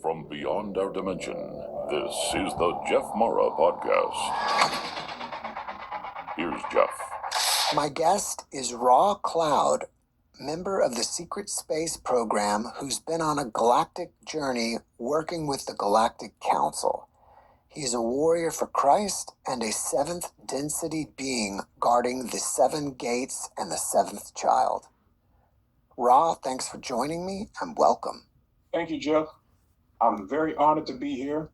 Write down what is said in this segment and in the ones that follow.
From beyond our dimension, this is the Jeff Mara Podcast. Here's Jeff. My guest is Raw Cloud, member of the Secret Space Program who's been on a galactic journey working with the Galactic Council. He's a warrior for Christ and a seventh density being guarding the seven gates and the seventh child. Ra, thanks for joining me and welcome. Thank you, Jeff. I'm very honored to be here.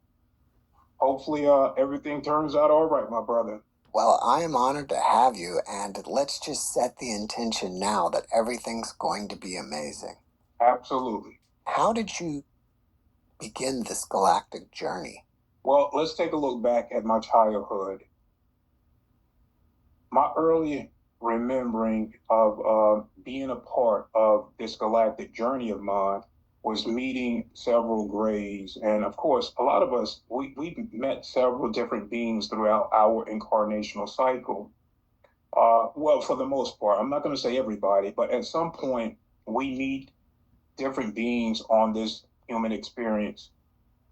Hopefully, everything turns out all right, my brother. Well, I am honored to have you, and let's just set the intention now that everything's going to be amazing. Absolutely. How did you begin this galactic journey? Well, let's take a look back at my childhood. My early remembering of being a part of this galactic journey of mine was meeting several grays. And of course, a lot of us, we met several different beings throughout our incarnational cycle. Well, for the most part, I'm not going to say everybody, but at some point, we meet different beings on this human experience.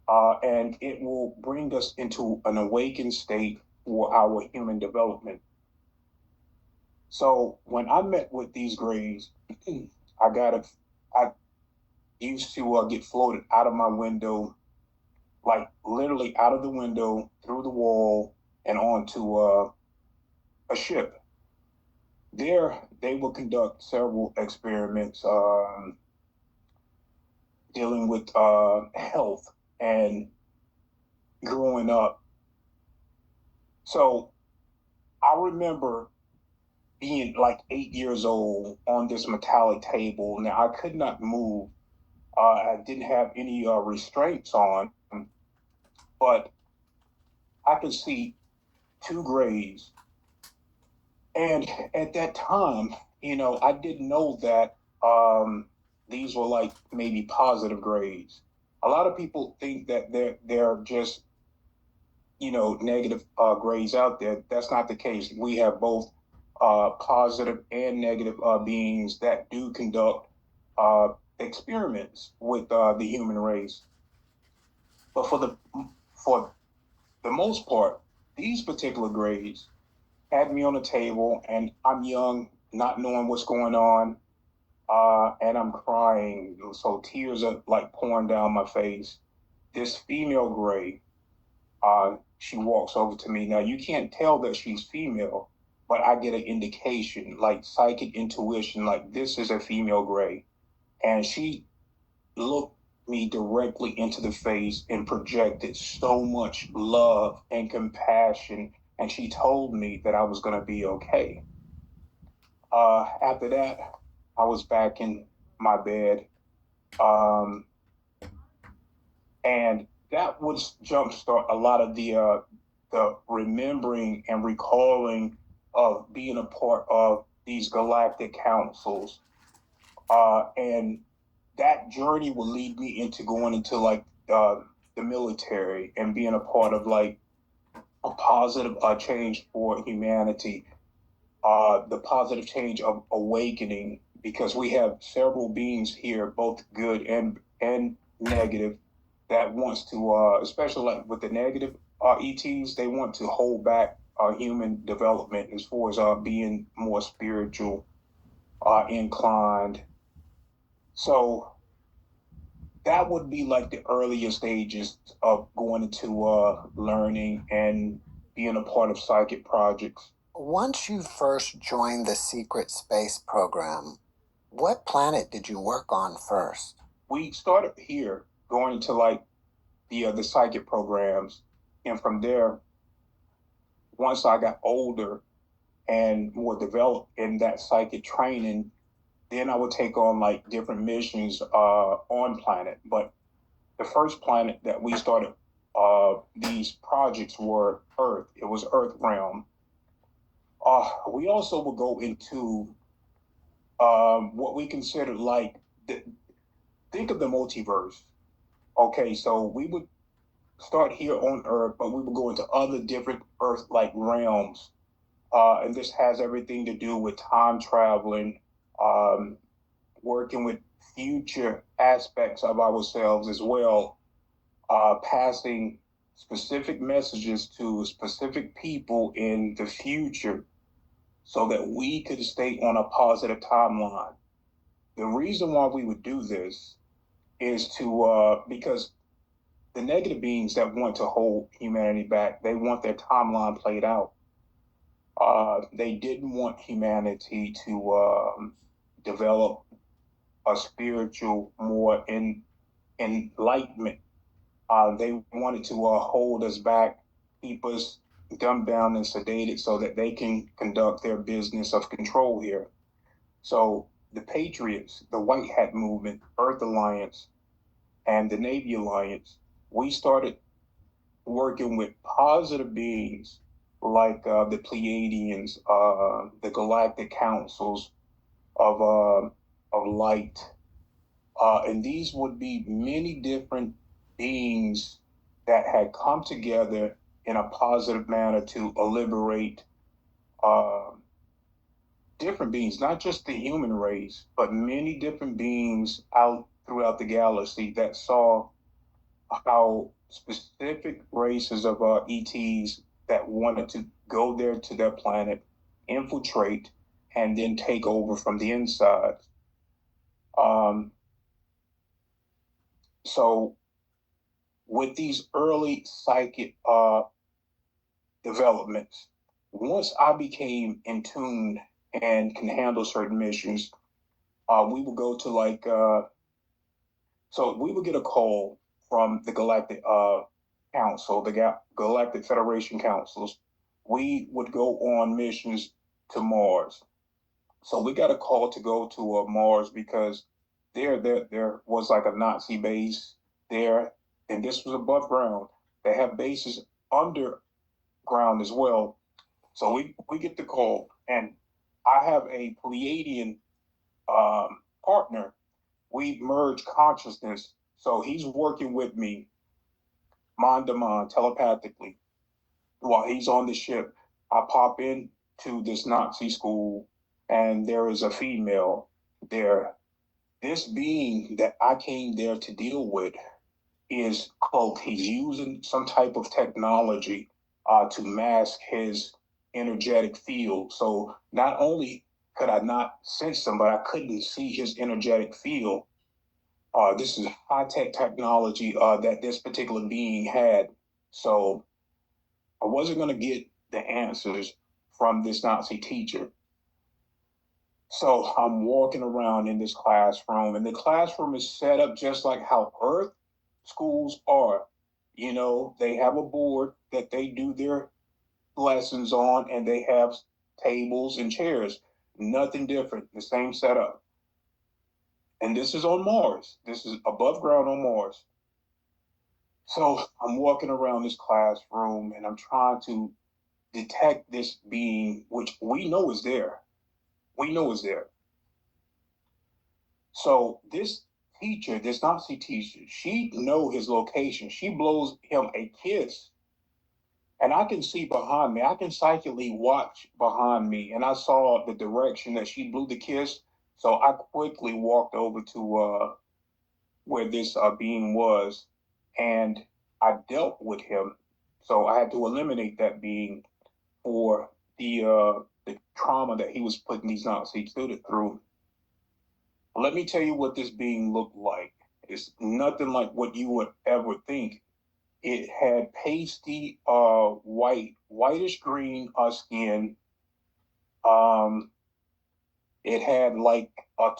And it will bring us into an awakened state for our human development. So when I met with these grays, I used to get floated out of my window, like literally out of the window, through the wall, and onto a ship. There, they will conduct several experiments dealing with health and growing up. So I remember being like 8 years old on this metallic table. Now, I could not move. I didn't have any restraints on, but I could see two grays. And at that time, I didn't know that these were like maybe positive grays. A lot of people think that they're just, negative grays out there. That's not the case. We have both positive and negative beings that do conduct experiments with the human race. But for the most part, these particular grays had me on the table, and I'm young, not knowing what's going on, and I'm crying. So tears are like pouring down my face. This female gray, she walks over to me. Now, you can't tell that she's female, but I get an indication, like psychic intuition, like this is a female gray. And she looked me directly into the face and projected so much love and compassion. And she told me that I was going to be okay. After that, I was back in my bed. And that would jumpstart a lot of the remembering and recalling of being a part of these galactic councils. And that journey will lead me into going into like the military and being a part of like a positive change for humanity, the positive change of awakening, because we have several beings here, both good and negative, that wants to, especially like with the negative ETs, they want to hold back human development as far as being more spiritual inclined. So that would be like the earlier stages of going into learning and being a part of psychic projects. Once you first joined the Secret Space Program, what planet did you work on first? We started here, going into like the psychic programs, and from there, once I got older and more developed in that psychic training, then I would take on like different missions on planet. But the first planet that we started these projects were Earth. It was Earth realm. We also would go into what we considered like, think of the multiverse. Okay, so we would start here on Earth, but we would go into other different Earth-like realms. And this has everything to do with time traveling, working with future aspects of ourselves as well, passing specific messages to specific people in the future so that we could stay on a positive timeline. The reason why we would do this is to, because the negative beings that want to hold humanity back, they want their timeline played out. They didn't want humanity to develop a spiritual, more enlightenment. They wanted to hold us back, keep us dumbed down and sedated so that they can conduct their business of control here. So the Patriots, the White Hat Movement, Earth Alliance, and the Navy Alliance, we started working with positive beings like the Pleiadians, the galactic councils of light, and these would be many different beings that had come together in a positive manner to liberate different beings, not just the human race, but many different beings out throughout the galaxy that saw how specific races of ETs that wanted to go there to their planet, infiltrate, and then take over from the inside. So with these early psychic developments, once I became in tune and can handle certain missions, we would go to so we would get a call from the Galactic Council, the Galactic Federation Councils. We would go on missions to Mars. So we got a call to go to Mars because there was like a Nazi base there, and this was above ground. They have bases underground as well. So we get the call, and I have a Pleiadian partner. We merge consciousness. So he's working with me, mind to mind, telepathically. While he's on the ship, I pop in to this Nazi school, and there is a female there. This being that I came there to deal with is cloaked. He's using some type of technology to mask his energetic field. So not only could I not sense him, but I couldn't see his energetic field. This is high-tech technology that this particular being had. So I wasn't going to get the answers from this Nazi teacher. So I'm walking around in this classroom, and the classroom is set up just like how Earth schools are. You know, they have a board that they do their lessons on, and they have tables and chairs. Nothing different, the same setup. And this is on Mars. This is above ground on Mars. So I'm walking around this classroom, and I'm trying to detect this being, which we know is there. We know is there. So this teacher, this Nazi teacher, she know his location. She blows him a kiss. And I can see behind me. I can psychically watch behind me. And I saw the direction that she blew the kiss. So I quickly walked over to where this being was. And I dealt with him. So I had to eliminate that being for the trauma that he was putting these Nazi students through. Let me tell you what this being looked like. It's nothing like what you would ever think. It had pasty whitish green skin. It had like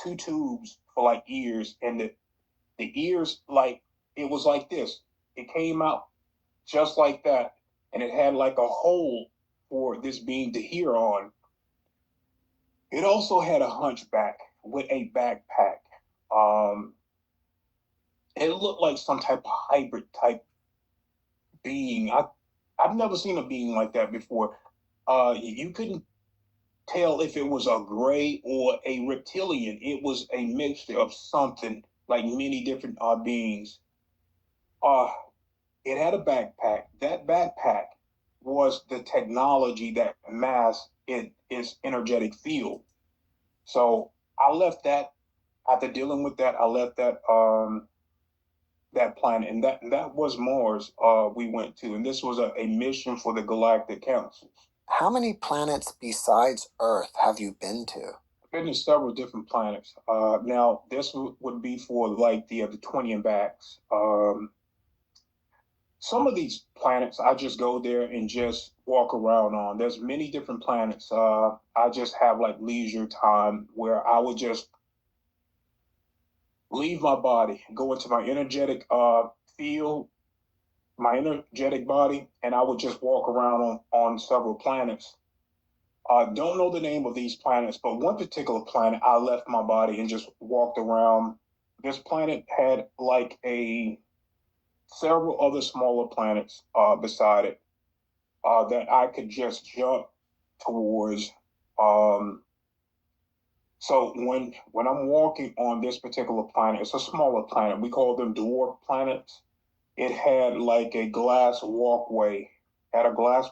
two tubes for like ears, and the ears, like, it was like this. It came out just like that, and it had like a hole for this being to hear on. It also had a hunchback with a backpack. It looked like some type of hybrid type being. I've never seen a being like that before. You couldn't tell if it was a gray or a reptilian. It was a mixture of something, like many different beings. It had a backpack. That backpack was the technology that masked its energetic field. So I left that After dealing with that, I left that planet, and that was Mars. We went to, and this was a mission for the Galactic Council. How many planets besides Earth have you been to? I've been to several different planets. Now this would be for like the 20 and backs. Some of these planets I just go there and just walk around on. There's many different planets. I just have like leisure time where I would just leave my body, go into my energetic field, my energetic body, and I would just walk around on several planets. I don't know the name of these planets, but one particular planet, I left my body and just walked around. This planet had like several other smaller planets beside it that I could just jump towards. So when I'm walking on this particular planet, it's a smaller planet. We call them dwarf planets. It had like a glass walkway, glass.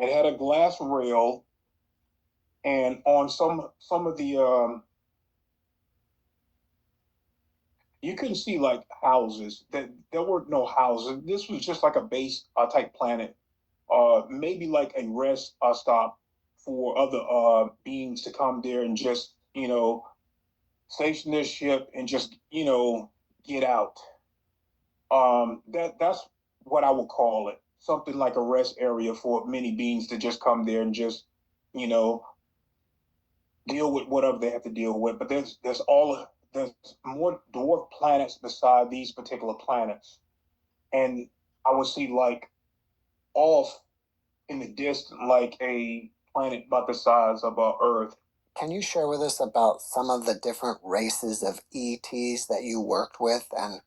It had a glass rail, and on some of the you couldn't see like houses. That there were no houses. This was just like a base type planet. Maybe like a rest stop for other beings to come there and just station their ship and just get out. That's what I would call it. Something like a rest area for many beings to just come there and just you know deal with whatever they have to deal with. But there's more dwarf planets beside these particular planets, and I would see like off in the distance, like a planet about the size of Earth. Can you share with us about some of the different races of ETs that you worked with and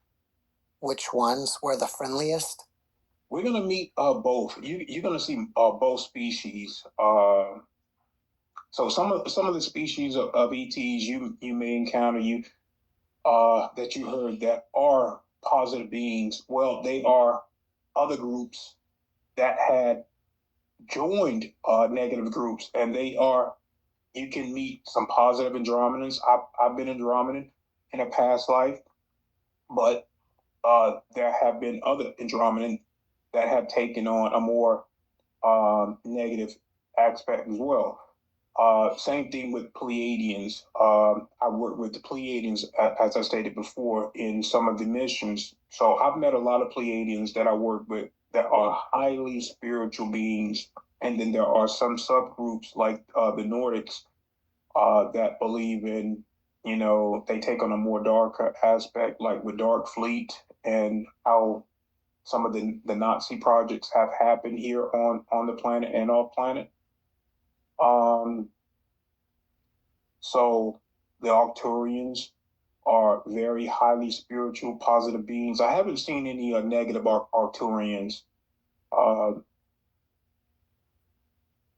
which ones were the friendliest? We're gonna meet both. You're gonna see both species. So some of the species of ETs you may encounter that you heard that are positive beings. Well, they are other groups that had joined negative groups, and they are. You can meet some positive Andromedans. I've been Andromedan in a past life, but there have been other Andromedan that have taken on a more negative aspect as well. Same thing with Pleiadians. I worked with the Pleiadians, as I stated before, in some of the missions. So I've met a lot of Pleiadians that I work with that are highly spiritual beings. And then there are some subgroups like the Nordics that believe in, they take on a more darker aspect, like with Dark Fleet and how some of the Nazi projects have happened here on the planet and off planet. So the Arcturians are very highly spiritual, positive beings. I haven't seen any negative Arcturians.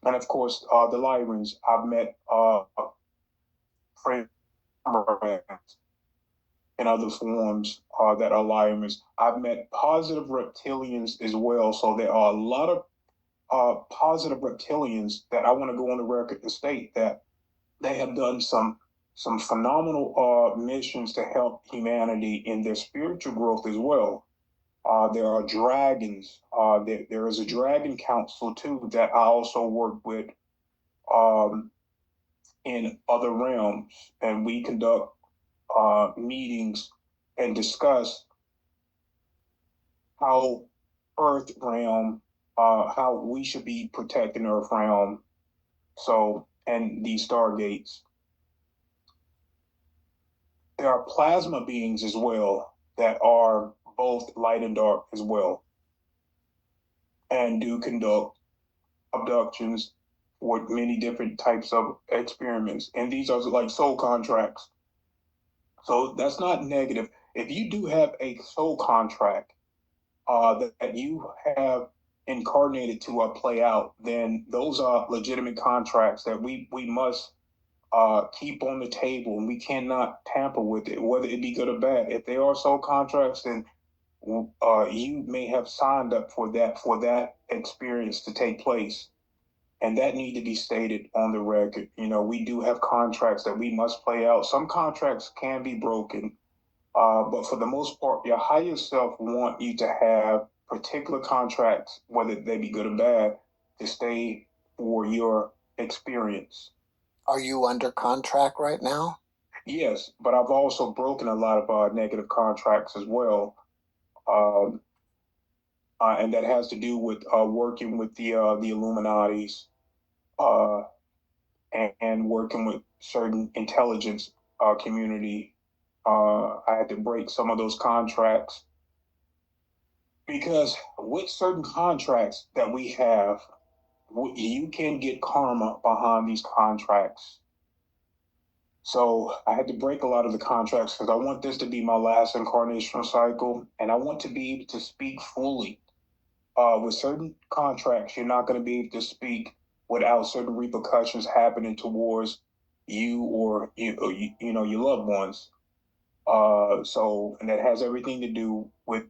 And of course, the Lyrans. I've met friends in other forms that are Lyrans. I've met positive reptilians as well. So there are a lot of positive reptilians that I want to go on the record and state that they have done some phenomenal missions to help humanity in their spiritual growth as well. There are dragons. There is a dragon council too that I also work with in other realms, and we conduct meetings and discuss how Earth realm, how we should be protecting Earth realm. So, and these stargates. There are plasma beings as well that are both light and dark as well, and do conduct abductions with many different types of experiments. And these are like soul contracts. So that's not negative. If you do have a soul contract that you have incarnated to play out, then those are legitimate contracts that we must keep on the table, and we cannot tamper with it, whether it be good or bad. If they are soul contracts, then you may have signed up for that experience to take place. And that need to be stated on the record. We do have contracts that we must play out. Some contracts can be broken, but for the most part, your higher self want you to have particular contracts, whether they be good or bad, to stay for your experience. Are you under contract right now? Yes, but I've also broken a lot of negative contracts as well. Um, and that has to do with working with the Illuminati's uh, and working with certain intelligence community. I had to break some of those contracts because with certain contracts that we have, you can get karma behind these contracts. So I had to break a lot of the contracts because I want this to be my last incarnational cycle, and I want to be able to speak fully. With certain contracts, you're not going to be able to speak without certain repercussions happening towards you or your loved ones. And that has everything to do with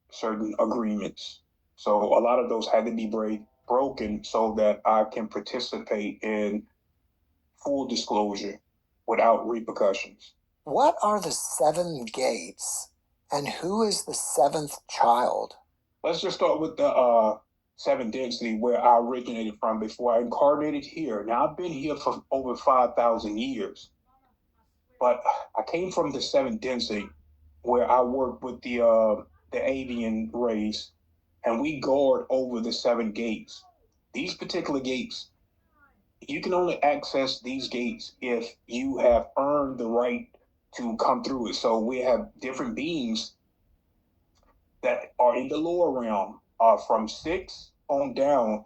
certain agreements. So a lot of those had to be broken so that I can participate in full disclosure without repercussions. What are the 7 gates, and who is the 7th child? Let's just start with the 7 density where I originated from before I incarnated here. Now, I've been here for over 5,000 years, but I came from the 7 density where I work with the avian race, and we guard over the 7 gates. These particular gates, you can only access these gates if you have earned the right to come through it. So we have different beings that are in the lower realm, from 6 on down,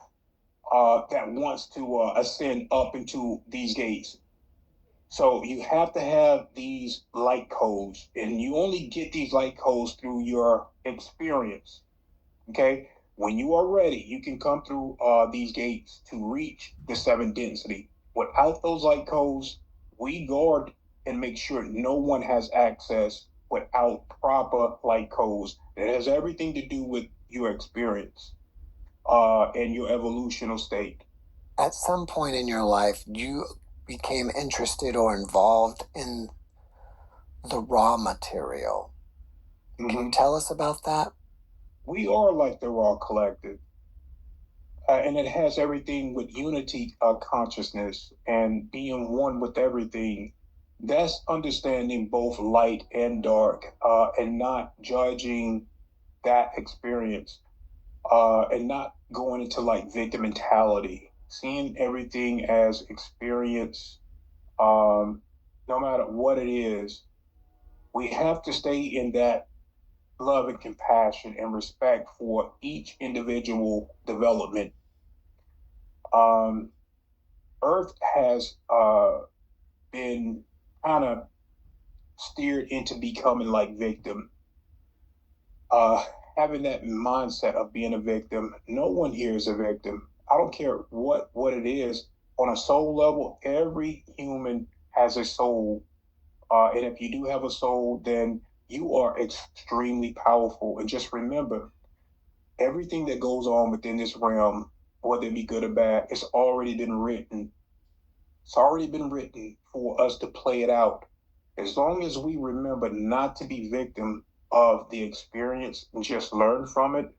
that wants to ascend up into these gates. So you have to have these light codes, and you only get these light codes through your experience. Okay, when you are ready, you can come through these gates to reach the 7 density. Without those light codes, we guard and make sure no one has access without proper light codes. That has everything to do with your experience and your evolutional state. At some point in your life, you became interested or involved in the raw material. Can you tell us about that? We are like the raw collective. And it has everything with unity consciousness and being one with everything. That's understanding both light and dark, and not judging that experience, and not going into like victim mentality, seeing everything as experience, no matter what it is. We have to stay in that love and compassion and respect for each individual development. Earth has been kind of steered into becoming like victim. Having that mindset of being a victim. No one here is a victim. I don't care what it is. On a soul level, every human has a soul. And if you do have a soul, then you are extremely powerful. And just remember, everything that goes on within this realm, whether it be good or bad, it's already been written. It's already been written for us to play it out. As long as we remember not to be victim of the experience and just learn from it,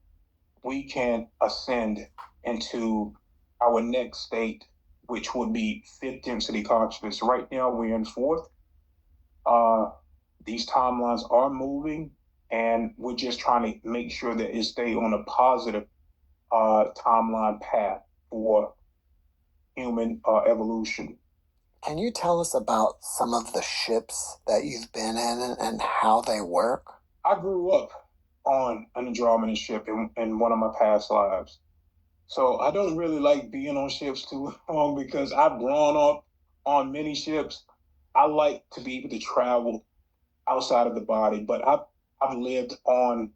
we can ascend into our next state, which would be 5th density consciousness. Right now, we're in 4th. These timelines are moving, and we're just trying to make sure that it stay on a positive timeline path for human evolution. Can you tell us about some of the ships that you've been in and how they work? I grew up on an Andromedan ship in one of my past lives. So I don't really like being on ships too long because I've grown up on many ships. I like to be able to travel outside of the body, but I've lived on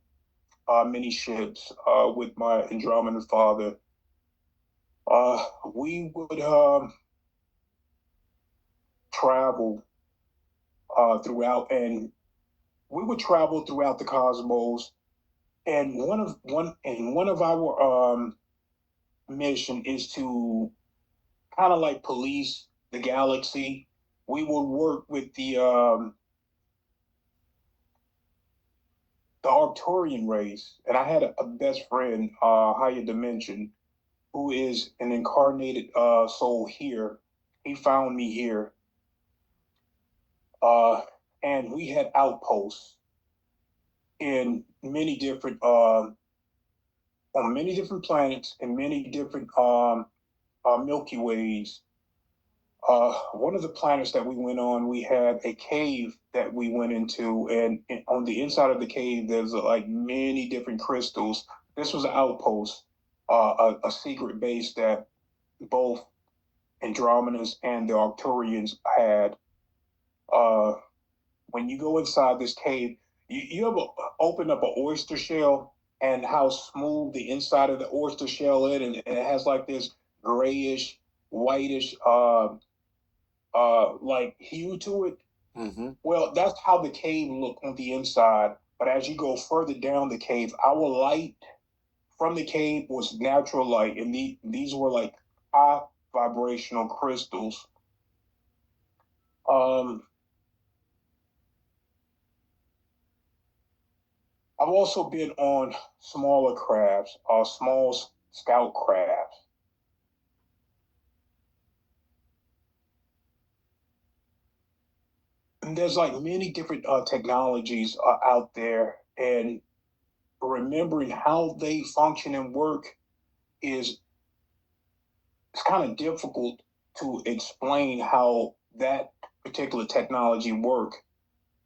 many ships with my Andromedan father. We would travel throughout, and we would travel throughout the cosmos. And one of our mission is to kind of like police the galaxy. We would work with the Arcturian race, and I had a best friend, higher dimension, who is an incarnated soul here. He found me here, and we had outposts in many different on many different planets and many different Milky Ways. One of the planets that we went on, we had a cave that we went into, and on the inside of the cave, there's like many different crystals. This was an outpost, a secret base that both Andromedans and the Arcturians had. When you go inside this cave, you ever open up an oyster shell and how smooth the inside of the oyster shell is, and it has like this grayish, whitish, like hue to it. Mm-hmm. Well, that's how the cave looked on the inside. But as you go further down the cave, our light from the cave was natural light, and these were like high vibrational crystals. I've also been on smaller crafts, small scout crafts. And there's like many different technologies out there, and remembering how they function and work is it's kind of difficult to explain how that particular technology work.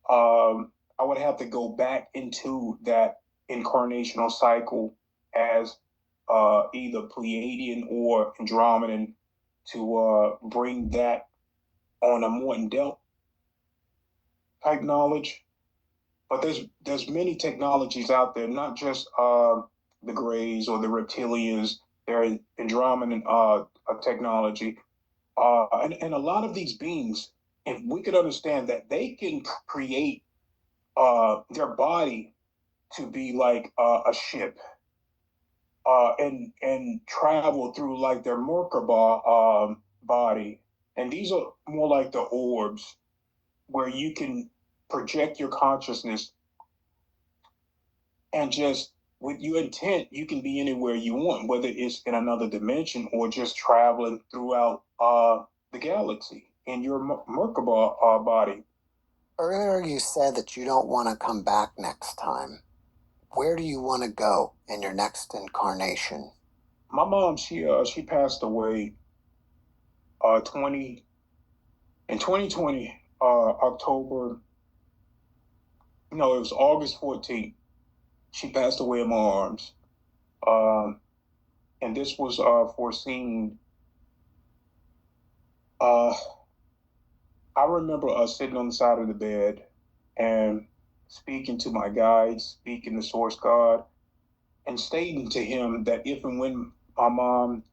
I would have to go back into that incarnational cycle as either Pleiadian or Andromedan to bring that on a more in-depth type knowledge. But there's many technologies out there, not just the Greys or the Reptilians. They're Andromedan technology, and a lot of these beings, if we could understand that they can create their body to be like a ship, and travel through like their Merkaba body, and these are more like the orbs where you can project your consciousness and just with your intent, you can be anywhere you want, whether it's in another dimension or just traveling throughout the galaxy in your Merkaba body. Earlier, you said that you don't want to come back next time. Where do you want to go in your next incarnation? My mom, she passed away 20 in 2020 October. No, it was August 14th. She passed away in my arms, and this was foreseen. I remember sitting on the side of the bed and speaking to my guide, speaking to Source God, and stating to him that if and when my mom,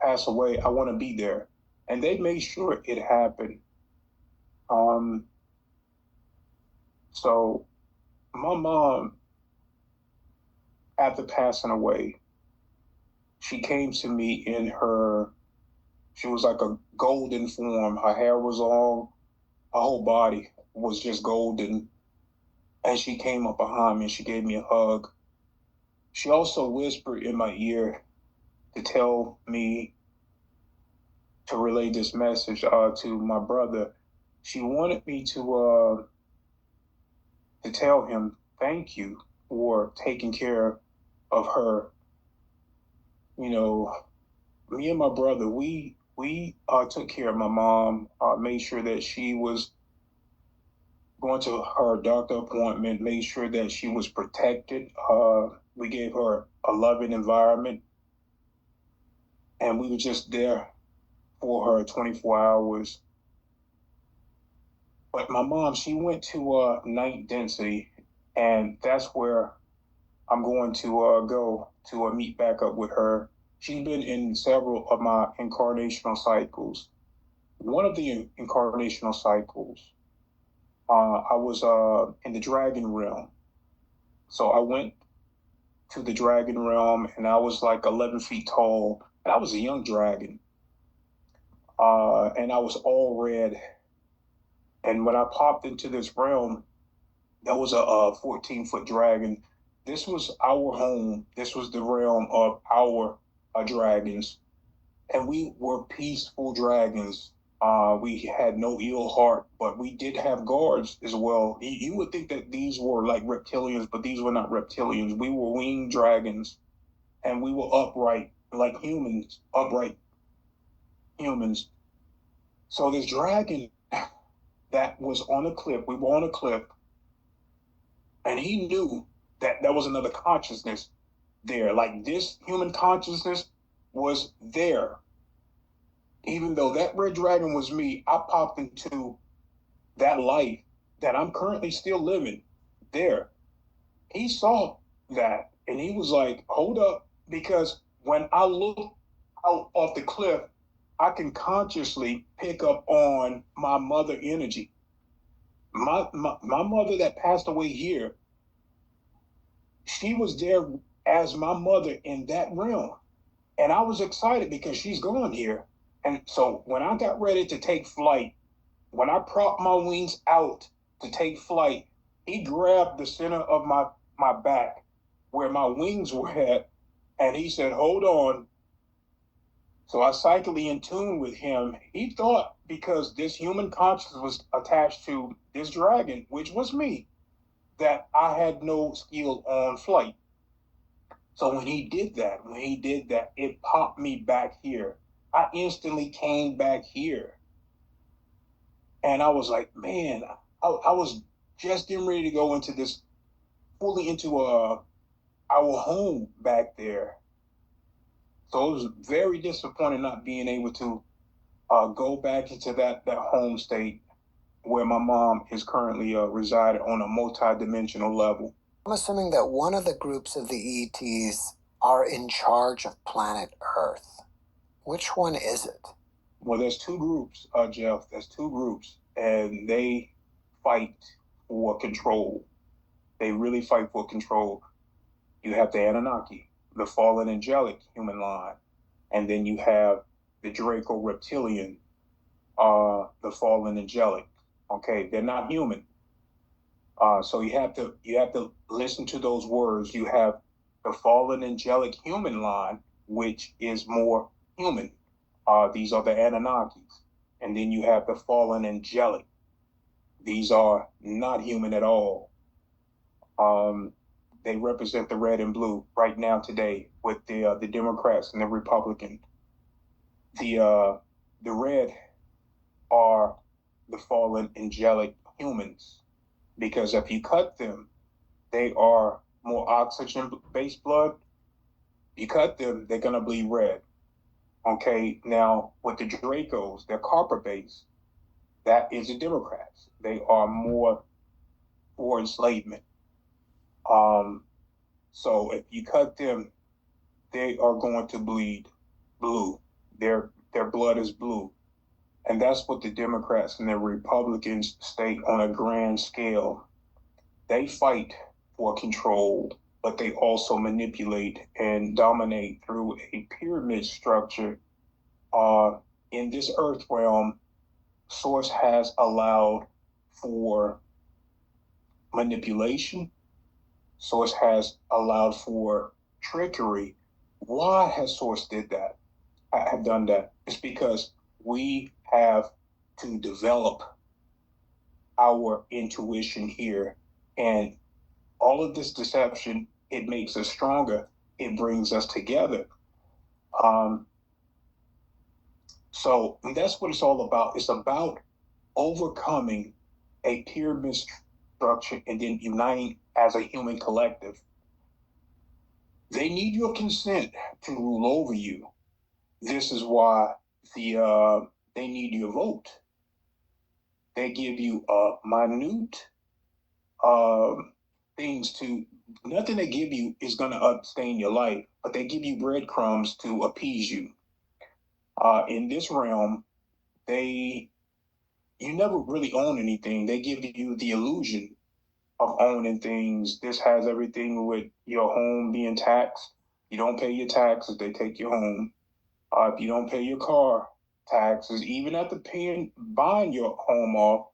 pass away, I want to be there. And they made sure it happened. So my mom, after passing away, she came to me in she was like a golden form. Her hair was long, her whole body was just golden. And she came up behind me and she gave me a hug. She also whispered in my ear to tell me to relay this message to my brother. She wanted me to tell him thank you for taking care of her. You know, me and my brother, we took care of my mom, made sure that she was going to her doctor appointment, made sure that she was protected. We gave her a loving environment, and we were just there for her 24 hours. But my mom, she went to ninth density, and that's where I'm going to go to meet back up with her. She's been in several of my incarnational cycles. One of the incarnational cycles, I was in the dragon realm. So I went to the dragon realm, and I was like 11 feet tall, and I was a young dragon, and I was all red. And when I popped into this realm, that was a 14-foot dragon. This was our home. This was the realm of our dragons, and we were peaceful dragons. We had no ill heart, but we did have guards as well. You would think that these were like reptilians, but these were not reptilians. We were winged dragons, and we were upright, like humans, upright humans. So this dragon that was on a cliff, we were on a cliff, and he knew that there was another consciousness there. Like this human consciousness was there. Even though that red dragon was me, I popped into that life that I'm currently still living there. He saw that and he was like, hold up, because when I look out off the cliff, I can consciously pick up on my mother energy. My mother that passed away here, she was there as my mother in that realm. And I was excited because she's gone here. And so when I got ready to take flight, when I propped my wings out to take flight, he grabbed the center of my back where my wings were at, and he said, hold on. So I psychically in tune with him. He thought because this human consciousness was attached to this dragon, which was me, that I had no skill on flight. So when he did that, it popped me back here. I instantly came back here. And I was like, man, I was just getting ready to go into this, fully into our home back there. So it was very disappointing not being able to go back into that home state where my mom is currently residing on a multi-dimensional level. I'm assuming that one of the groups of the ETs are in charge of planet Earth. Which one is it? Well, there's two groups, Jeff. There's two groups, and they fight for control. They really fight for control. You have the Anunnaki, the fallen angelic human line, and then you have the Draco reptilian, the fallen angelic. Okay, they're not human. So you have to listen to those words. You have the fallen angelic human line, which is more human. These are the Anunnakis. And then you have the fallen angelic. These are not human at all. They represent the red and blue right now today with the Democrats and the Republican. The red are the fallen angelic humans, because if you cut them, they are more oxygen-based blood. You cut them, they're gonna bleed red. Okay, now with the Dracos, they're copper-based. That is the Democrats. They are more for enslavement. So if you cut them, they are going to bleed blue. Their blood is blue. And that's what the Democrats and the Republicans state on a grand scale. They fight for control, but they also manipulate and dominate through a pyramid structure. In this earth realm, Source has allowed for manipulation. Source has allowed for trickery. Why has Source did that? I have done that. It's because we have to develop our intuition here, and all of this deception, it makes us stronger. It brings us together. So that's what it's all about. It's about overcoming a pyramid structure and then uniting as a human collective. They need your consent to rule over you. This is why they need your vote. They give you minute things to, nothing they give you is going to sustain your life, but they give you breadcrumbs to appease you. In this realm, you never really own anything. They give you the illusion of owning things. This has everything with your home being taxed. You don't pay your taxes, they take your home. If you don't pay your car taxes, even after buying your home off,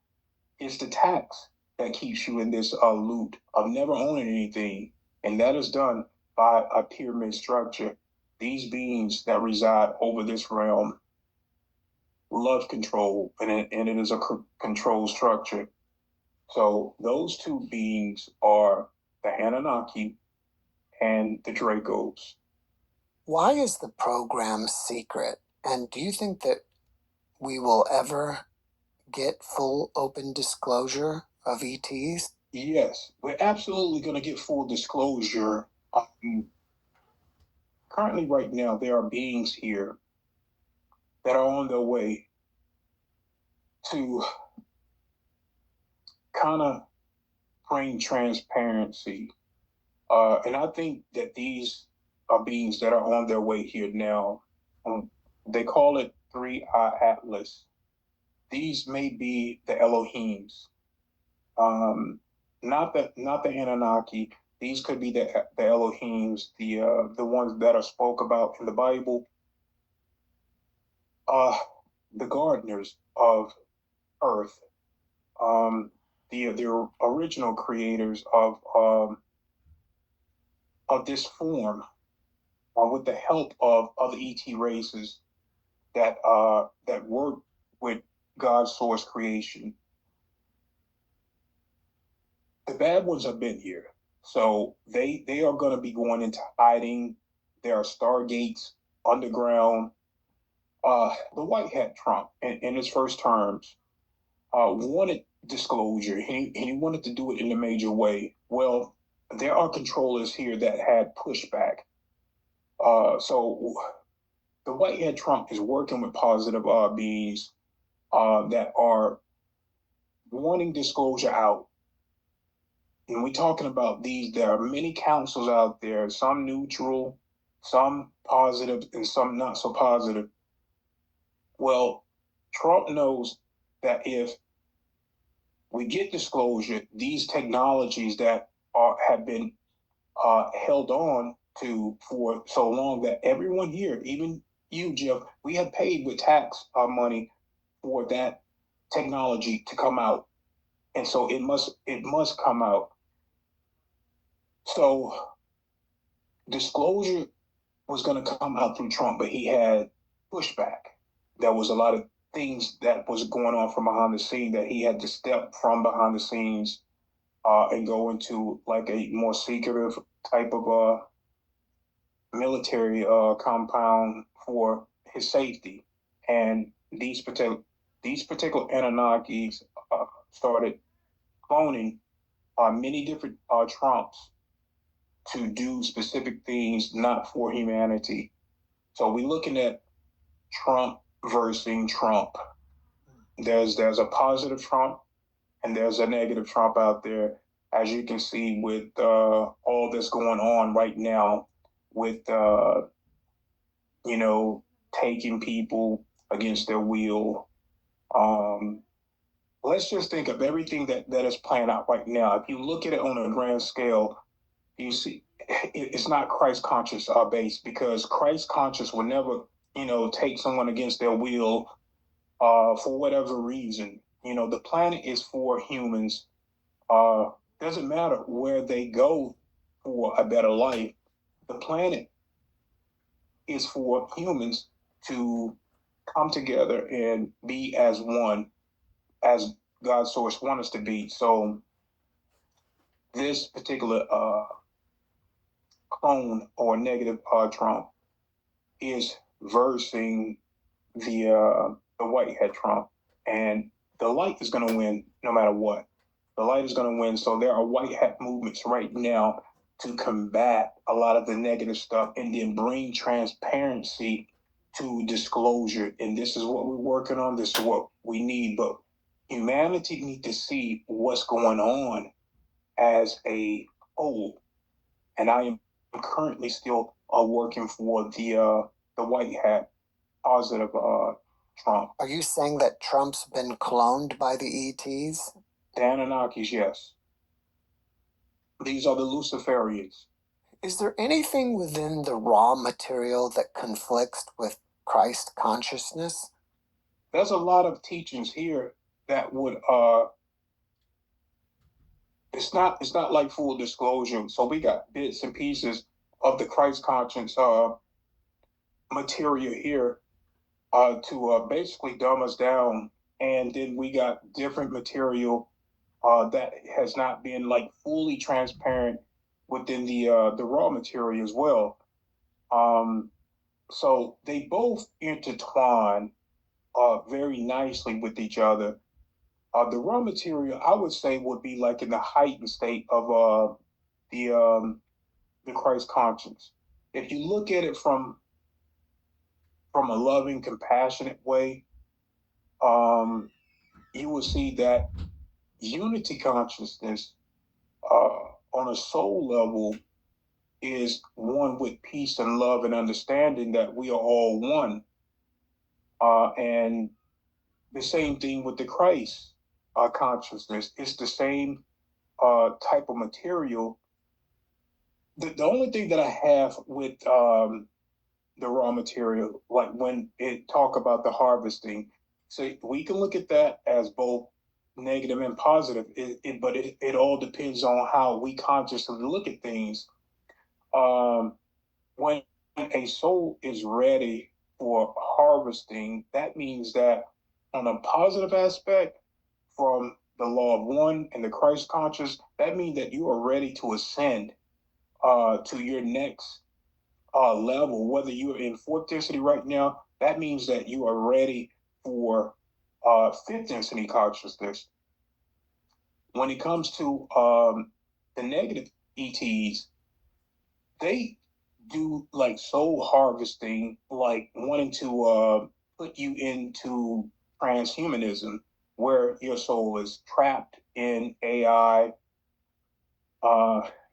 it's the tax that keeps you in this loop of never owning anything. And that is done by a pyramid structure. These beings that reside over this realm love control, and it is a control structure. So those two beings are the Anunnaki and the Dracos. Why is the program secret? And do you think that we will ever get full open disclosure of ETs? Yes, we're absolutely going to get full disclosure. Currently, right now, there are beings here that are on their way to kind of bring transparency. And I think that these are beings that are on their way here now. They call it 3-Eye Atlas. These may be the Elohims, not the Anunnaki. These could be the Elohims, the ones that are spoke about in the Bible. The gardeners of Earth, the original creators of this form, with the help of other ET races that work with God's source creation. The bad ones have been here, so they are going to be going into hiding. There are stargates underground. The white hat Trump, in his first terms, wanted disclosure. He wanted to do it in a major way. Well, there are controllers here that had pushback. So the white hat Trump is working with positive beings that are wanting disclosure out. And we're talking about these. There are many councils out there, some neutral, some positive, and some not so positive. Well, Trump knows that if we get disclosure, these technologies that have been held on to for so long, that everyone here, even you, Jeff, we have paid with tax money for that technology to come out, and so it must come out. So disclosure was going to come out through Trump, but he had pushback. There was a lot of things that was going on from behind the scene that he had to step from behind the scenes and go into like a more secretive type of military compound for his safety. And these particular Anunnakis started cloning many different Trumps to do specific things not for humanity. So we're looking at Trump versus Trump. There's a positive Trump and there's a negative Trump out there, as you can see with all that's going on right now with taking people against their will. Let's just think of everything that is playing out right now. If you look at it on a grand scale, you see it's not Christ conscious based, because Christ conscious will never take someone against their will for whatever reason. The planet is for humans. Doesn't matter where they go for a better life. The planet is for humans to come together and be as one, as God's source wants us to be. So this particular clone or negative Trump is versing the white hat Trump, and the light is going to win no matter what. The light is going to win. So there are white hat movements right now to combat a lot of the negative stuff and then bring transparency to disclosure. And this is what we're working on. This is what we need. But humanity need to see what's going on as a whole. And I am currently still working for the white hat positive Trump. Are you saying that Trump's been cloned by the ETs? The Anunnakis, yes. These are the Luciferians. Is there anything within the raw material that conflicts with Christ consciousness? There's a lot of teachings here that would it's not like full disclosure. So we got bits and pieces of the Christ conscience material here to basically dumb us down, and then we got different material that has not been like fully transparent within the raw material as well. So they both intertwine very nicely with each other. The raw material, I would say, would be like in the heightened state of the um, the Christ conscience. If you look at it from a loving, compassionate way, you will see that unity consciousness uh, on a soul level is one with peace and love and understanding that we are all one. And the same thing with the Christ consciousness. It's the same type of material. The only thing that I have with the raw material, like when it talk about the harvesting, so we can look at that as both negative and positive. But it all depends on how we consciously look at things. When a soul is ready for harvesting, that means that on a positive aspect, from the law of one and the Christ conscious, that means that you are ready to ascend to your next level. Whether you're in fourth density right now, that means that you are ready for fifth density consciousness. When it comes to the negative ETs, they do like soul harvesting, like wanting to put you into transhumanism, where your soul is trapped in AI.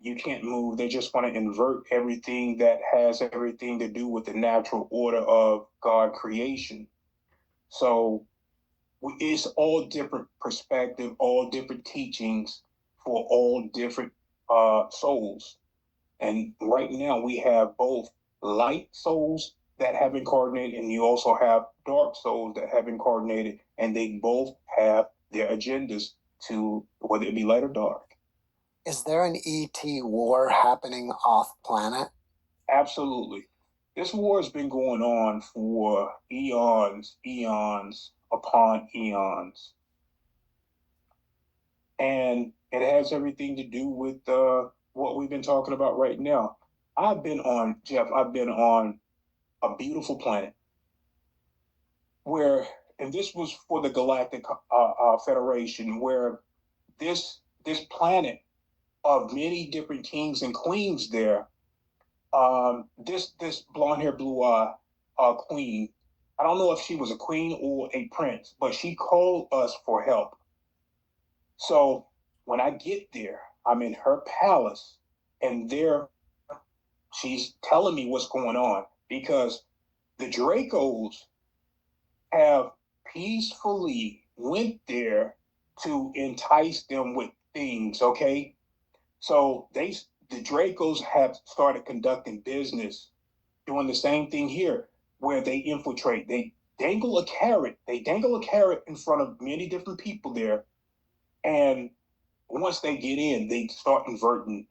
You can't move. They just want to invert everything that has everything to do with the natural order of God creation. So it's all different perspective, all different teachings for all different souls. And right now we have both light souls that have incarnated, and you also have dark souls that have incarnated, and they both have their agendas to whether it be light or dark. Is there an ET war happening off planet? Absolutely. This war has been going on for eons, eons upon eons. And it has everything to do with what we've been talking about right now. I've been on a beautiful planet where, and this was for the Galactic Federation, where this planet of many different kings and queens there, this blonde hair, blue eye queen, I don't know if she was a queen or a prince, but she called us for help. So when I get there, I'm in her palace, and there she's telling me what's going on because the Dracos have peacefully went there to entice them with things. Okay, so the Dracos have started conducting business, doing the same thing here, where they infiltrate. They dangle a carrot. They dangle a carrot in front of many different people there, and once they get in, they start inverting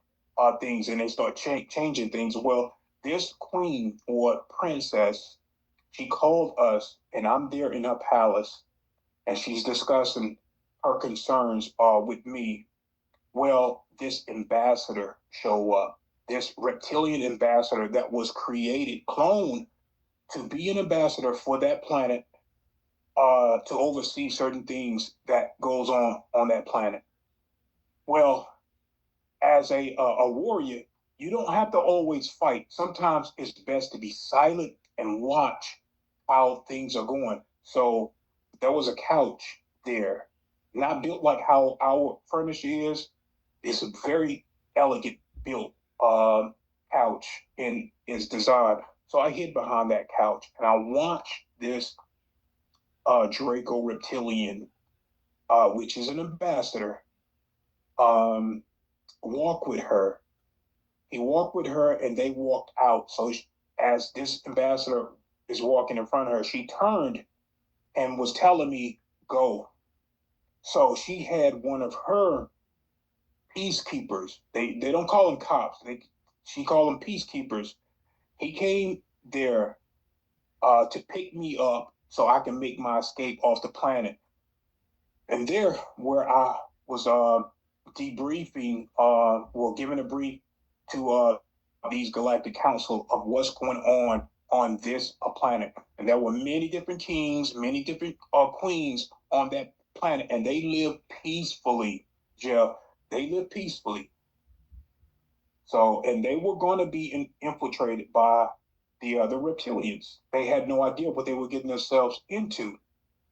things, and they start changing things. Well, this queen or princess, she called us, and I'm there in her palace, and she's discussing her concerns with me. Well, this ambassador show up, this reptilian ambassador that was created, cloned to be an ambassador for that planet, to oversee certain things that goes on that planet. Well, as a warrior, you don't have to always fight. Sometimes it's best to be silent and watch how things are going. So there was a couch there, not built like how our furniture is. It's a very elegant built couch in its design. So I hid behind that couch and I watched this Draco reptilian, which is an ambassador, um, walk with her. He walked with her and they walked out. So as this ambassador is walking in front of her, she turned and was telling me, go. So she had one of her peacekeepers. They don't call them cops. She called them peacekeepers. He came there to pick me up so I can make my escape off the planet. And there, where I was debriefing, giving a brief to these galactic council of what's going on this planet. And there were many different kings, many different queens on that planet, and they live peacefully, Jeff. They live peacefully. So, and they were going to be infiltrated by the reptilians. They had no idea what they were getting themselves into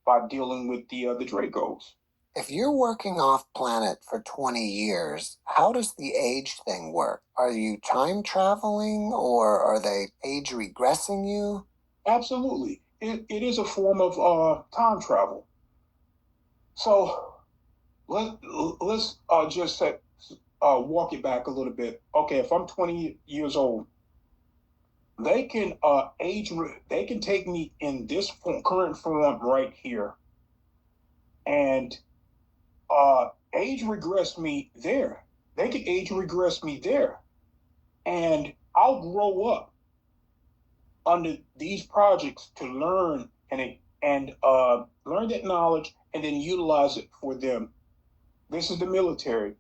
by dealing with the Dracos. If you're working off planet for 20 years, how does the age thing work? Are you time traveling or are they age regressing you? Absolutely. It is a form of time travel. So let's just say, walk it back a little bit. Okay, if I'm 20 years old, they can they can take me in this current form right here and age regress me there. They can age regress me there, and I'll grow up under these projects to learn and learn that knowledge and then utilize it for them. This is the military,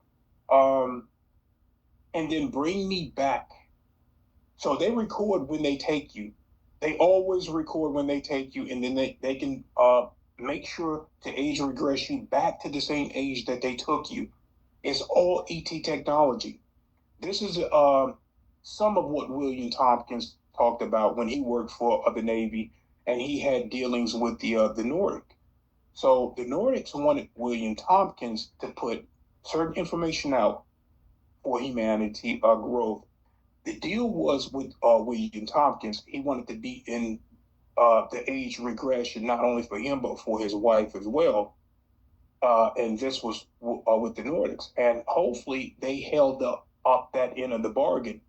and then bring me back. So they record when they take you. They always record when they take you, and then they can make sure to age regress you back to the same age that they took you. It's all ET technology. This is some of what William Tompkins talked about when he worked for the Navy, and he had dealings with the Nordic. So the Nordics wanted William Tompkins to put certain information out for humanity growth. The deal was with William Tompkins. He wanted to be in the age regression, not only for him, but for his wife as well. And this was with the Nordics. And hopefully they held up that end of the bargain.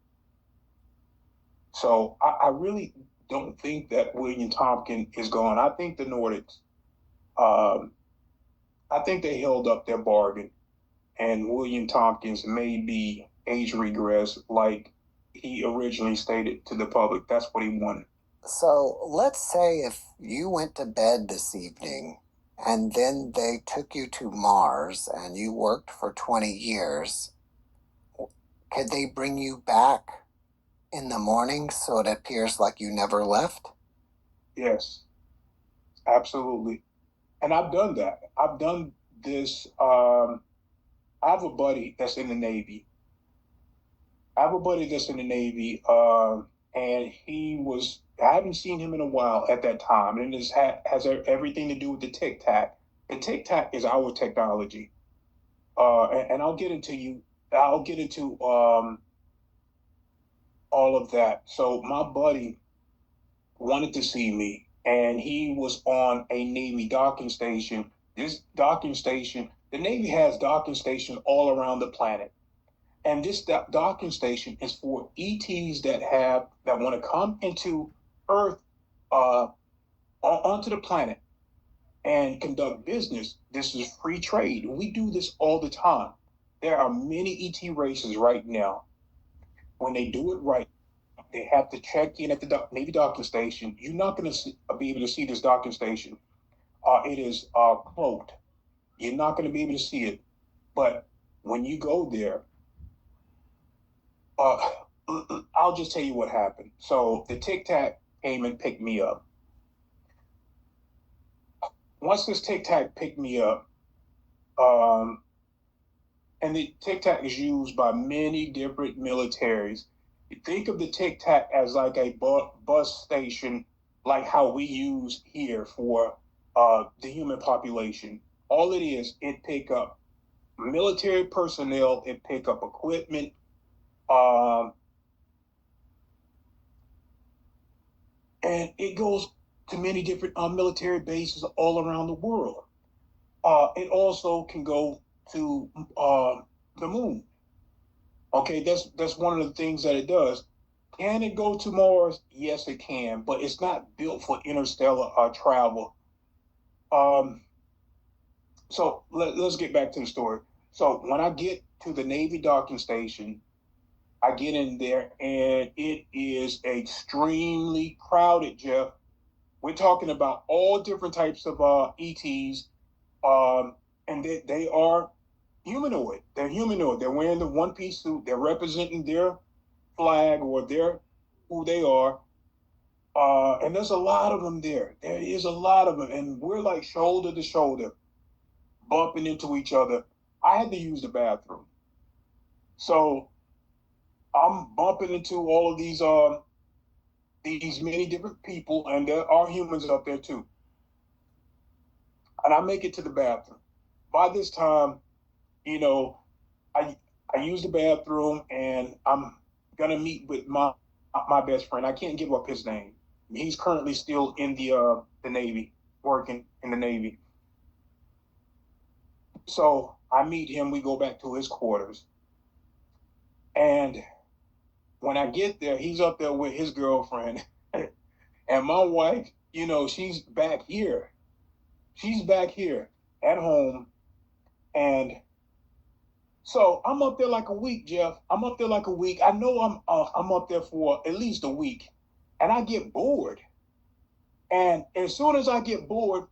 So I really don't think that William Tompkins is gone. I think the Nordics, I think they held up their bargain. And William Tompkins may be age regress like he originally stated to the public. That's what he wanted. So let's say if you went to bed this evening and then they took you to Mars and you worked for 20 years, could they bring you back in the morning so it appears like you never left? Yes, absolutely. And I've done that. I've done this. I have a buddy that's in the Navy. And I haven't seen him in a while at that time. And this has everything to do with the Tic Tac. The Tic Tac is our technology. And I'll get into all of that. So my buddy wanted to see me, and he was on a Navy docking station. This docking station, the Navy has docking stations all around the planet. And this docking station is for ETs that want to come into Earth, onto the planet and conduct business. This is free trade. We do this all the time. There are many ET races right now. When they do it right, they have to check in at the Navy docking station. You're not going to be able to see this docking station. It is cloaked. You're not going to be able to see it. But when you go there, I'll just tell you what happened. So the Tic Tac came and picked me up. Once this Tic Tac picked me up, and the Tic Tac is used by many different militaries. You think of the Tic Tac as like a bus station, like how we use here for the human population. All it is, it pick up military personnel, it pick up equipment, and it goes to many different military bases all around the world. It also can go to the moon. Okay, that's one of the things that it does. Can it go to Mars? Yes, it can, but it's not built for interstellar travel. Um, so let's get back to the story. So when I get to the Navy docking station, I get in there and it is extremely crowded, Jeff. We're talking about all different types of ETs, and they are humanoid. They're humanoid. They're wearing the one piece suit. They're representing their flag or their who they are. And there's a lot of them there. There is a lot of them, and we're like shoulder to shoulder, bumping into each other. I had to use the bathroom, so I'm bumping into all of these many different people, and there are humans up there too. And I make it to the bathroom. By this time, you know, I I use the bathroom, and I'm gonna meet with my best friend. I can't give up his name. He's currently still in the Navy, working in the Navy. So I meet him. We go back to his quarters, and when I get there, he's up there with his girlfriend, and my wife. She's back here. She's back here at home, and so I'm up there like a week, Jeff. I'm up there like a week. I know I'm up there for at least a week, and I get bored. And as soon as I get bored,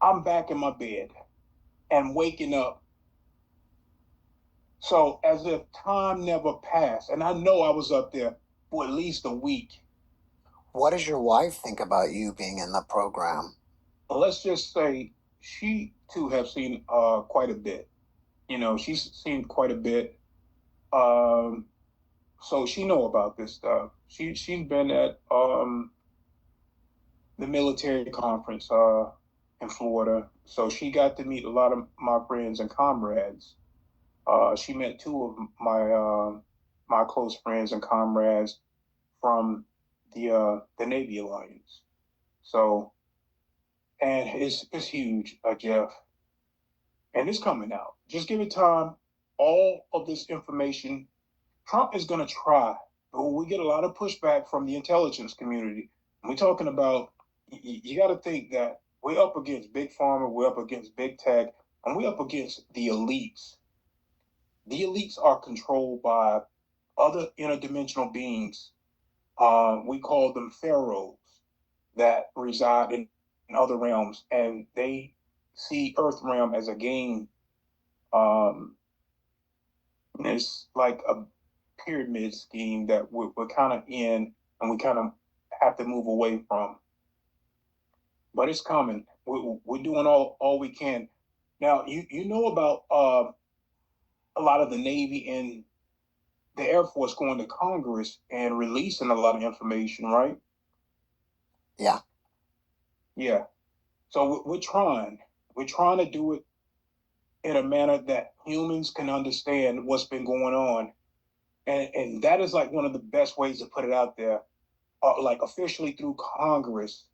I'm back in my bed and waking up. So as if time never passed, and I know I was up there for at least a week. What does your wife think about you being in the program? Let's just say she too have seen quite a bit. She's seen quite a bit. Um, so she know about this stuff. She's been at the military conference in Florida, so she got to meet a lot of my friends and comrades. She met two of my close friends and comrades from the Navy Alliance. So, and it's huge, Jeff, and it's coming out. Just give it time. All of this information, Trump is going to try. But we get a lot of pushback from the intelligence community. We're talking about you got to think that we're up against big pharma, we're up against big tech, and we're up against the elites. The elites are controlled by other interdimensional beings. We call them pharaohs that reside in other realms, and they see Earth realm as a game. Um, it's like a pyramid scheme that we're kind of in, and we kind of have to move away from. But it's coming. We're doing all we can. Now, you know about a lot of the Navy and the Air Force going to Congress and releasing a lot of information, right? Yeah. Yeah. So we're trying. We're trying to do it in a manner that humans can understand what's been going on. And that is like one of the best ways to put it out there, like officially through Congress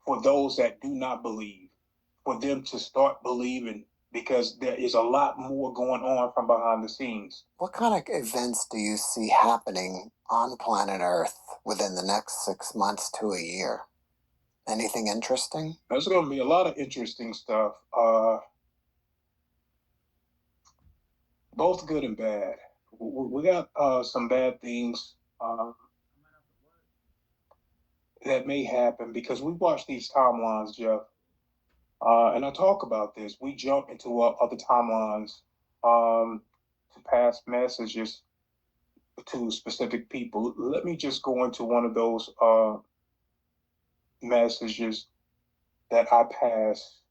for those that do not believe, for them to start believing because there is a lot more going on from behind the scenes. What kind of events do you see happening on planet Earth within the next 6 months to a year? Anything interesting? There's going to be a lot of interesting stuff, both good and bad. We got some bad things that may happen because we watch these timelines, Jeff. And I talk about this. We jump into other timelines to pass messages to specific people. Let me just go into one of those messages that I passed.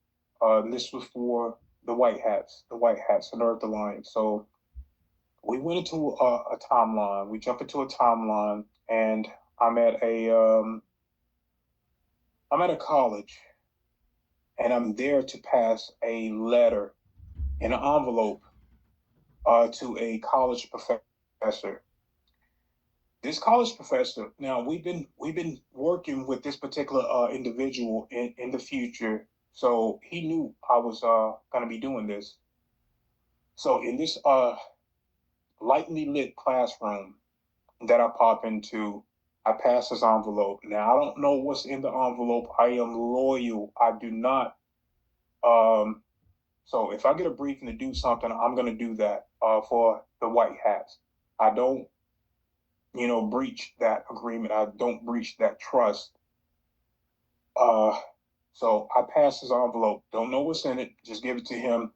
This was for the White Hats and Earth Alliance. So we went into a timeline. We jump into a timeline, and I'm at a college, and I'm there to pass a letter in an envelope to a college professor. This college professor. Now we've been working with this particular individual in the future, so he knew I was going to be doing this. So in this lightly lit classroom that I pop into. I pass this envelope. Now I don't know what's in the envelope. I am loyal. I do not. So if I get a briefing to do something, I'm gonna do that for the white hats. I don't, breach that agreement. I don't breach that trust. Uh, so I pass his envelope. Don't know what's in it. Just give it to him.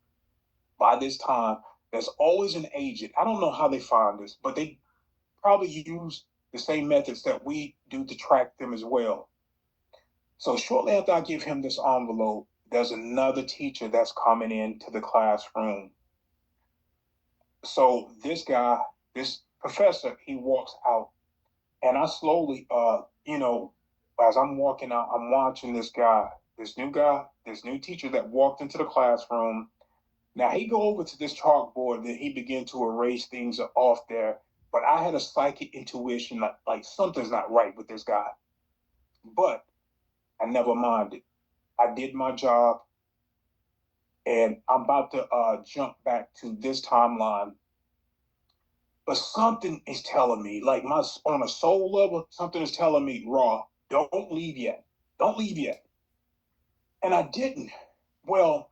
By this time, there's always an agent. I don't know how they find this, but they probably use the same methods that we do to track them as well. So shortly after I give him this envelope, there's another teacher that's coming into the classroom. So this professor, he walks out, and I slowly, as I'm walking out, I'm watching this new teacher that walked into the classroom. Now he go over to this chalkboard, then he began to erase things off there. But I had a psychic intuition like something's not right with this guy. But I never minded. I did my job, and I'm about to jump back to this timeline. But something is telling me, like on a soul level, something is telling me, Raw, don't leave yet. Don't leave yet. And I didn't. Well,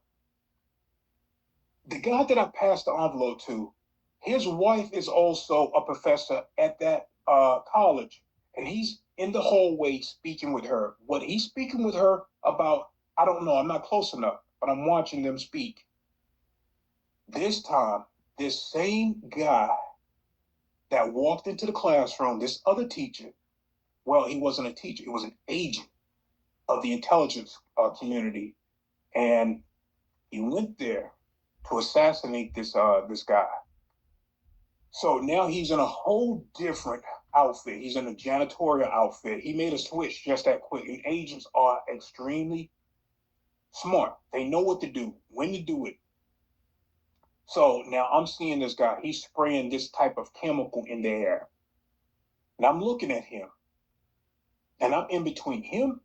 the guy that I passed the envelope to, his wife is also a professor at that college, and he's in the hallway speaking with her. What he's speaking with her about, I don't know. I'm not close enough, but I'm watching them speak. This time, this same guy that walked into the classroom, this other teacher, well, he wasn't a teacher, he was an agent of the intelligence community, and he went there to assassinate this guy. So now he's in a whole different outfit. He's in a janitorial outfit. He made a switch just that quick. And agents are extremely smart. They know what to do, when to do it. So now I'm seeing this guy. He's spraying this type of chemical in the air. And I'm looking at him. And I'm in between him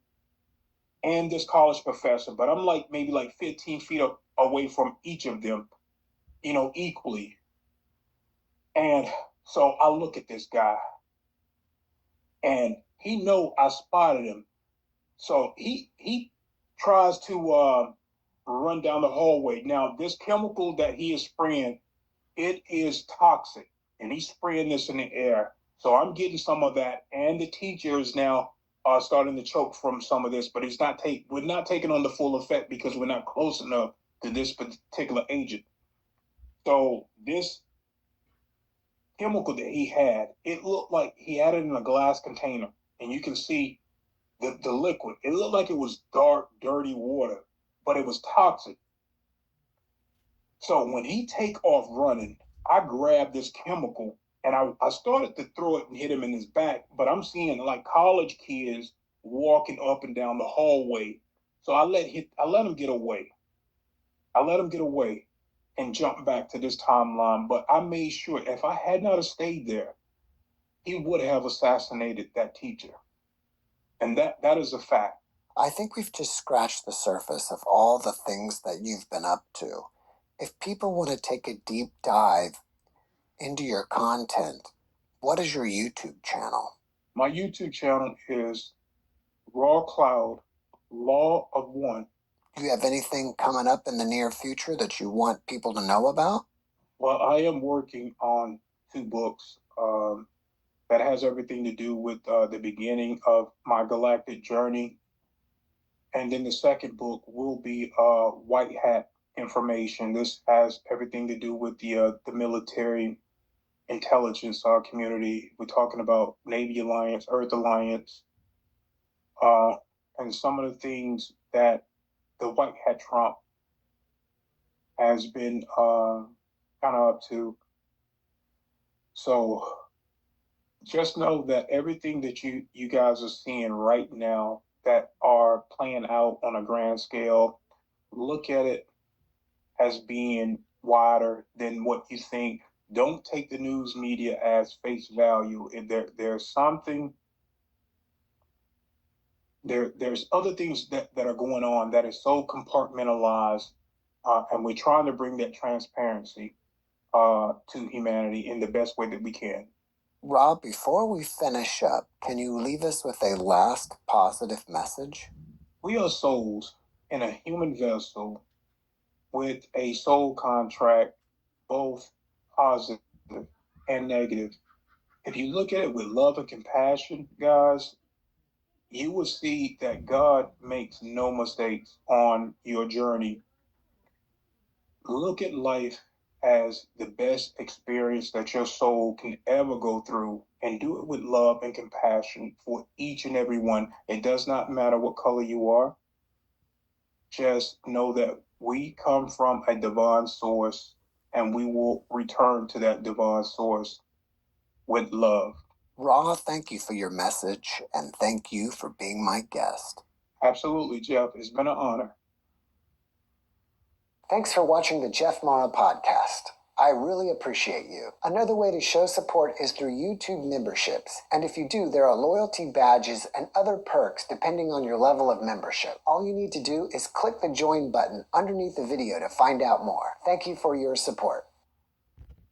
and this college professor. But I'm maybe 15 feet away from each of them, equally. And so I look at this guy, and he know I spotted him. So he tries to run down the hallway. Now this chemical that he is spraying, it is toxic, and he's spraying this in the air. So I'm getting some of that, and the teacher is now starting to choke from some of this, but we're not taking on the full effect because we're not close enough to this particular agent. So this chemical that he had, it looked like he had it in a glass container, and you can see the liquid. It looked like it was dark, dirty water, but it was toxic. So when he take off running, I grabbed this chemical and I started to throw it and hit him in his back, but I'm seeing like college kids walking up and down the hallway. So I let him get away. I let him get away and jump back to this timeline. But I made sure if I had not have stayed there, he would have assassinated that teacher. And that is a fact. I think we've just scratched the surface of all the things that you've been up to. If people want to take a deep dive into your content, what is your YouTube channel? My YouTube channel is Raw Cloud, Law of One. Do you have anything coming up in the near future that you want people to know about? Well, I am working on 2 books that has everything to do with the beginning of my galactic journey. And then the second book will be White Hat information. This has everything to do with the military intelligence community. We're talking about Navy Alliance, Earth Alliance, and some of the things that the White Hat Trump has been kind of up to. So just know that everything that you guys are seeing right now that are playing out on a grand scale, look at it as being wider than what you think. Don't take the news media as face value. There's other things that are going on that is so compartmentalized, and we're trying to bring that transparency. to humanity in the best way that we can. Rob, before we finish up, can you leave us with a last positive message? We are souls in a human vessel with a soul contract, both positive and negative. If you look at it with love and compassion, guys, you will see that God makes no mistakes on your journey. Look at life as the best experience that your soul can ever go through, and do it with love and compassion for each and every one. It does not matter what color you are. Just know that we come from a divine source, and we will return to that divine source with love. Ra, thank you for your message, and thank you for being my guest. Absolutely, Jeff. It's been an honor. Thanks for watching the Jeff Mara podcast. I really appreciate you. Another way to show support is through YouTube memberships. And if you do, there are loyalty badges and other perks depending on your level of membership. All you need to do is click the join button underneath the video to find out more. Thank you for your support.